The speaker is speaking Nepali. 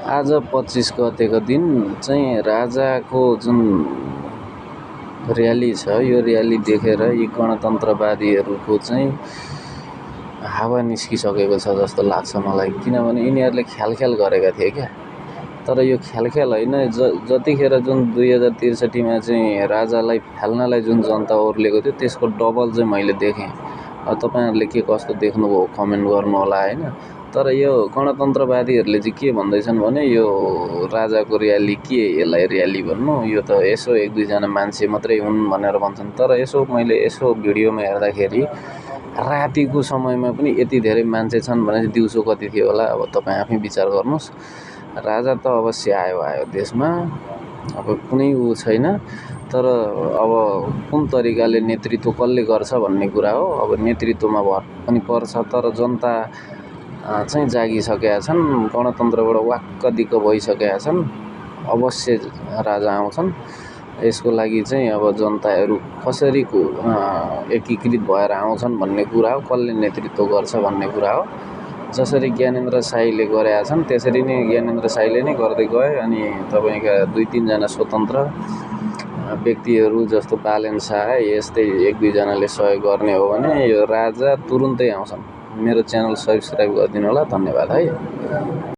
आज 25 गतेको दिन चाहिँ राजाको जुन र्याली छ, यो र्याली देखेर यी गणतन्त्रवादीहरूको चाहिँ हावा निस्किसकेको छ जस्तो लाग्छ मलाई। किनभने यिनीहरूले ख्यालख्याल गरेका थिए क्या। तर यो ख्यालख्याल होइन, जतिखेर जुन 2063मा चाहिँ राजालाई फाल्नलाई जुन जनता ओर्लेको थियो त्यसको डबल चाहिँ मैले देखेँ। तपाईँहरूले के कस्तो देख्नुभयो कमेन्ट गर्नु होला होइन। तर यो गणतन्त्रवादीहरूले चाहिँ के भन्दैछन् भने यो राजाको र्याली के, यसलाई र्याली भन्नु, यो त यसो एक दुईजना मान्छे मात्रै हुन् भनेर भन्छन्। तर मैले यसो भिडियोमा हेर्दाखेरि रातिको समयमा पनि यति धेरै मान्छे छन् भने दिउँसो कति थियो होला, अब तपाईँ आफै विचार गर्नुहोस्। राजा त अवश्य आयो देशमा, अब कुनै छैन। तर अब कुन तरिकाले नेतृत्व कसले गर्छ भन्ने कुरा हो। अब नेतृत्वमा भर पनि पर्छ। तर जनता चाहिँ जागिसकेका छन्, गणतन्त्रबाट वाक्क दिक्क भइसकेका छन्। अवश्य राजा आउँछन्। यसको लागि चाहिँ अब जनताहरू कसरी एकीकृत भएर आउँछन् भन्ने कुरा हो, कसले नेतृत्व गर्छ भन्ने कुरा हो। जसरी ज्ञानेन्द्र शाहीले गरेका छन् त्यसरी नै ज्ञानेन्द्र शाहीले नै गर्दै गए। अनि तपाईँका 2-3 जना स्वतन्त्र व्यक्तिहरू जस्तो बालेन शाह यस्तै 1-2 जनाले सहयोग गर्ने हो भने यो राजा तुरुन्तै आउँछन्। मेरो च्यानल सब्स्क्राइब गरिदिनु होला। धन्यवाद है।